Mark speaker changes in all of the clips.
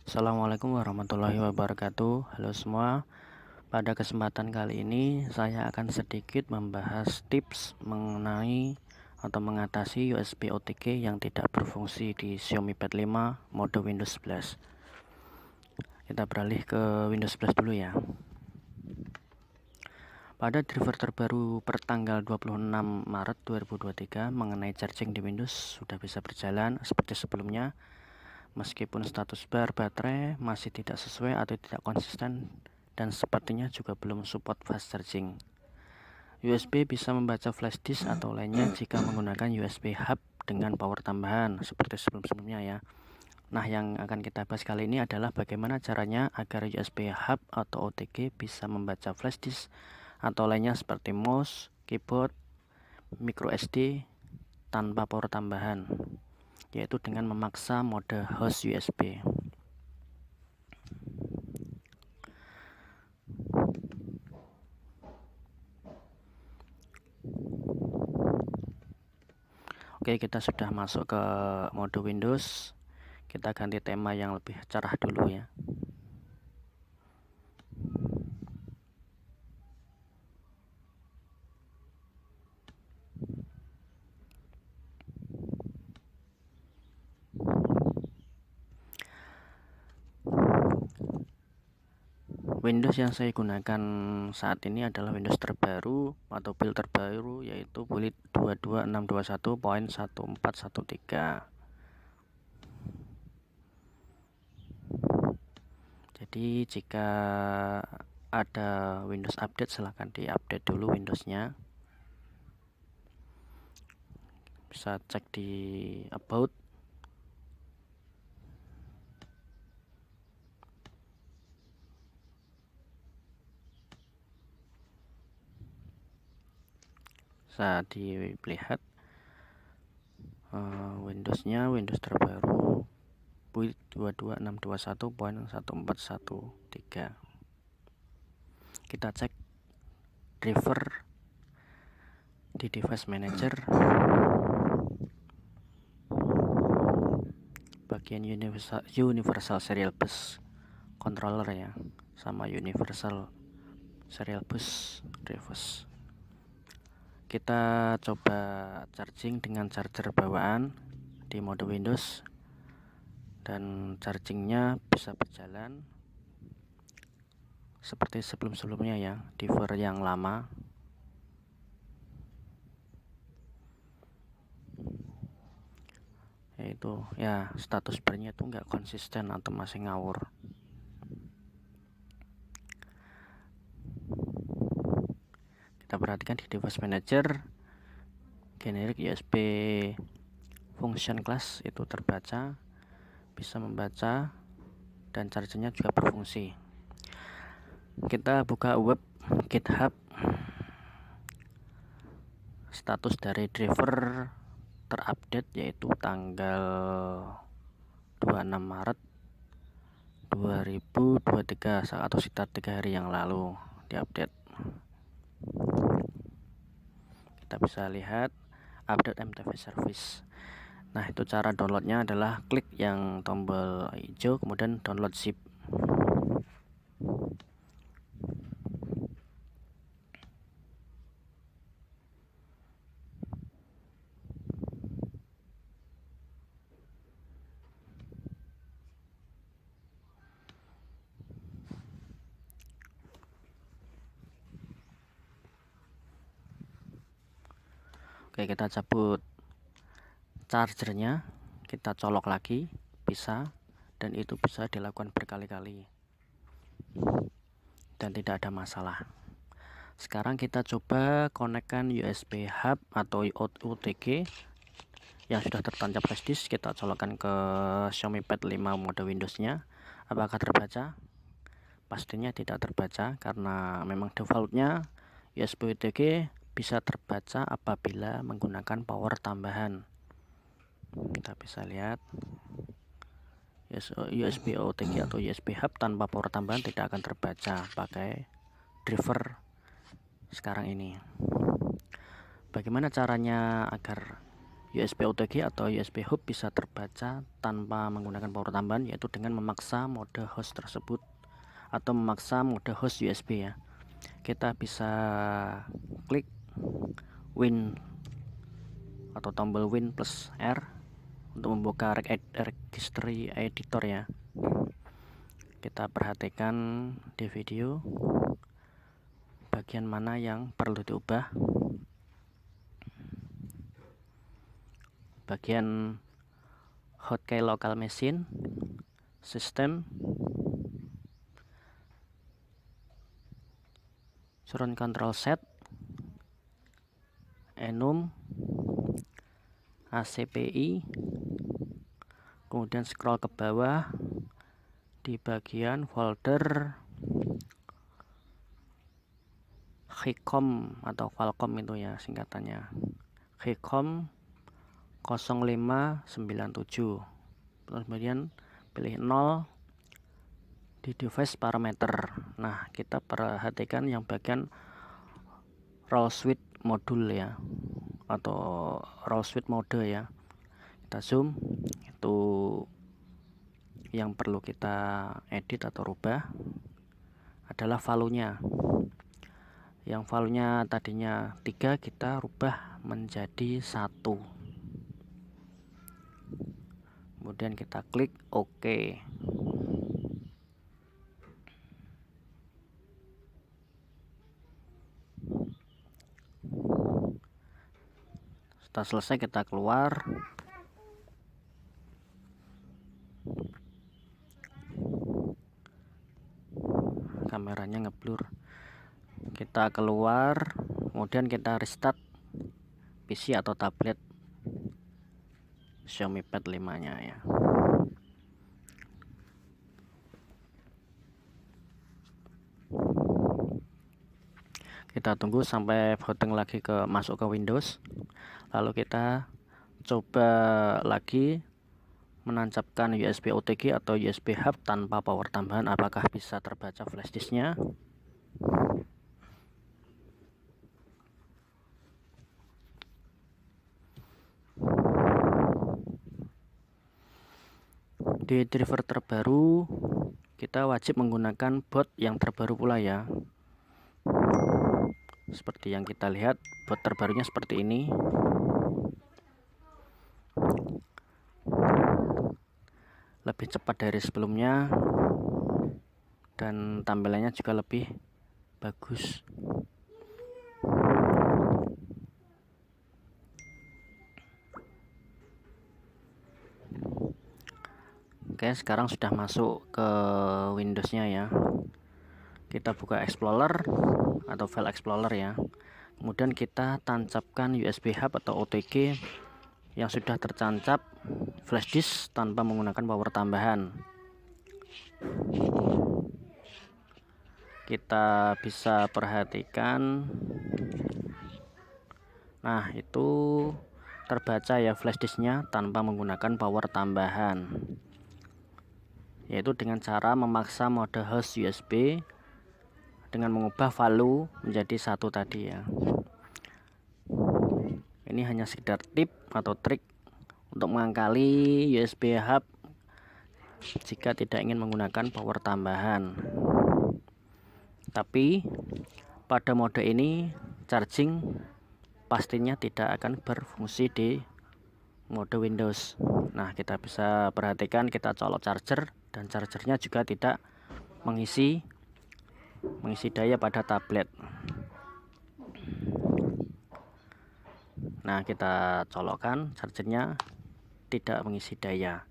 Speaker 1: Assalamualaikum warahmatullahi wabarakatuh. Halo semua. Pada kesempatan kali ini saya akan sedikit membahas tips mengenai atau mengatasi USB OTG yang tidak berfungsi di Xiaomi Pad 5 mode Windows 11. Kita beralih ke Windows 11 dulu ya. Pada driver terbaru pertanggal 26 Maret 2023 mengenai charging di Windows sudah bisa berjalan seperti sebelumnya, meskipun status bar baterai masih tidak sesuai atau tidak konsisten dan sepertinya juga belum support fast charging. USB bisa membaca flash disk atau lainnya jika menggunakan USB hub dengan power tambahan seperti sebelum-sebelumnya ya. Nah, yang akan kita bahas kali ini adalah bagaimana caranya agar USB hub atau OTG bisa membaca flash disk atau lainnya seperti mouse, keyboard, micro SD tanpa power tambahan, yaitu dengan memaksa mode host USB. Oke, kita sudah masuk ke mode Windows. Kita ganti tema yang lebih cerah dulu ya. Windows yang saya gunakan saat ini adalah Windows terbaru atau build terbaru, yaitu build 22621.1413. Jadi jika ada Windows update, silahkan diupdate dulu Windowsnya. Bisa cek di about. Bisa dilihat Windowsnya, Windows terbaru build 22621.1413. Kita cek driver di device manager, bagian universal serial bus controller ya, sama universal serial bus drivers. Kita coba charging dengan charger bawaan di mode Windows, dan chargingnya bisa berjalan seperti sebelum-sebelumnya ya, di versi yang lama. Yaitu ya, status barnya itu nggak konsisten atau masih ngawur. Kita perhatikan di device manager, generic USB function class itu terbaca, bisa membaca, dan chargernya juga berfungsi. Kita buka web GitHub. Status dari driver terupdate yaitu tanggal 26 Maret 2023 atau sekitar 3 hari yang lalu diupdate. Kita bisa lihat update MTV service. Nah, itu cara downloadnya adalah klik yang tombol hijau kemudian download zip. Oke, kita cabut chargernya, kita colok lagi, bisa, dan itu bisa dilakukan berkali-kali dan tidak ada masalah. Sekarang kita coba konekkan USB hub atau OTG yang sudah tertancap flash disk. Kita colokkan ke Xiaomi Pad 5 mode Windowsnya. Apakah terbaca? Pastinya tidak terbaca, karena memang defaultnya USB OTG bisa terbaca apabila menggunakan power tambahan. Kita bisa lihat USB OTG atau USB hub tanpa power tambahan tidak akan terbaca pakai driver sekarang ini. Bagaimana caranya agar USB OTG atau USB hub bisa terbaca tanpa menggunakan power tambahan, yaitu dengan memaksa mode host tersebut atau memaksa mode host USB ya. Kita bisa klik Win atau tombol Win plus R untuk membuka registry editor ya. Kita perhatikan di video bagian mana yang perlu diubah. Bagian hotkey local machine, sistem, surround control set, enum, ACPI, kemudian scroll ke bawah di bagian folder HICOM atau Qualcomm itu ya singkatannya, HICOM 0597, kemudian pilih 0 di device parameter. Nah, kita perhatikan yang bagian roll switch modul ya, atau roll switch mode ya. Kita zoom, itu yang perlu kita edit atau rubah adalah value-nya. Yang value-nya tadinya 3 kita rubah menjadi 1. Kemudian kita klik OK. Setelah selesai kita keluar. Kameranya ngeblur. Kita keluar, kemudian kita restart PC atau tablet Xiaomi Pad 5-nya ya. Kita tunggu sampai booting lagi masuk ke Windows. Lalu kita coba lagi menancapkan USB OTG atau USB hub tanpa power tambahan, apakah bisa terbaca flash disknya. Di driver terbaru kita wajib menggunakan boot yang terbaru pula ya. Seperti yang kita lihat, boot terbarunya seperti ini. Lebih cepat dari sebelumnya dan tampilannya juga lebih bagus. Oke, sekarang sudah masuk ke Windows-nya ya. Kita buka Explorer atau File Explorer ya. Kemudian kita tancapkan USB hub atau OTG yang sudah tertancap flash disk tanpa menggunakan power tambahan. Kita bisa perhatikan, nah itu terbaca ya flash disknya tanpa menggunakan power tambahan, yaitu dengan cara memaksa mode host USB dengan mengubah value menjadi 1 tadi ya. Ini hanya sekedar tip atau trik untuk mengakali USB hub jika tidak ingin menggunakan power tambahan. Tapi pada mode ini charging pastinya tidak akan berfungsi di mode Windows. Nah, kita bisa perhatikan, kita colok charger dan chargernya juga tidak mengisi daya pada tablet. Nah, kita colokkan, chargernya tidak mengisi daya.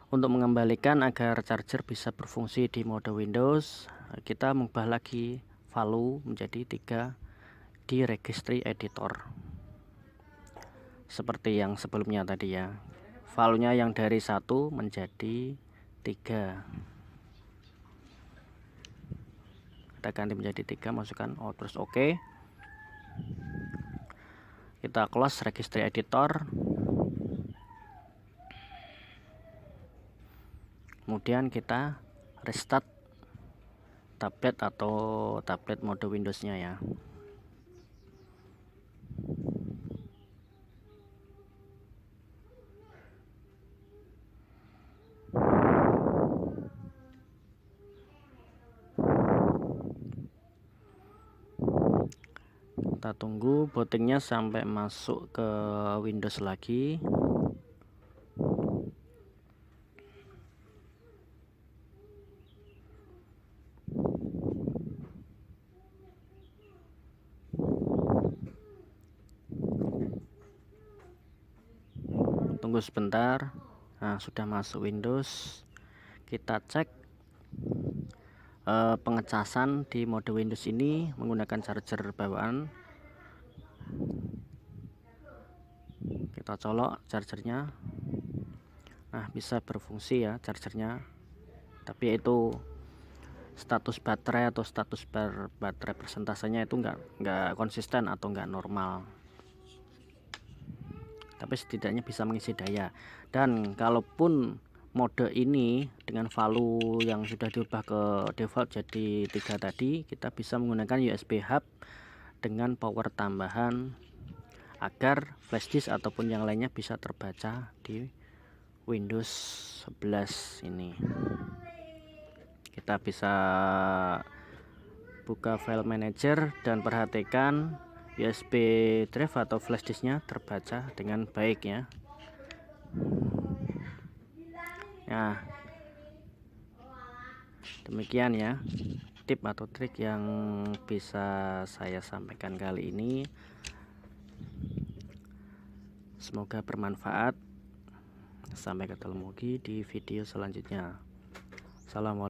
Speaker 1: Untuk mengembalikan agar charger bisa berfungsi di mode Windows, kita mengubah lagi value menjadi 3 di registry editor. Seperti yang sebelumnya tadi ya. Value-nya yang dari 1 menjadi 3. Kita ganti menjadi 3, masukkan terus OK. Kita close registry editor. Kemudian kita restart tablet atau tablet mode Windows-nya ya. Kita tunggu bootingnya sampai masuk ke Windows lagi. Tunggu sebentar. Nah, sudah masuk Windows. Kita cek pengecasan di mode Windows ini menggunakan charger bawaan. Kita colok chargernya. Nah, bisa berfungsi ya chargernya, tapi itu status baterai atau status baterai persentasenya itu nggak konsisten atau nggak normal, tapi setidaknya bisa mengisi daya. Dan kalaupun mode ini dengan value yang sudah diubah ke default jadi 3 tadi, kita bisa menggunakan USB hub dengan power tambahan agar flash disk ataupun yang lainnya bisa terbaca di Windows 11 ini. Kita bisa buka file manager dan perhatikan USB drive atau flash disknya terbaca dengan baik ya. Nah, demikian ya tip atau trik yang bisa saya sampaikan kali ini. Semoga bermanfaat. Sampai ketemu lagi di video selanjutnya. Assalamualaikum.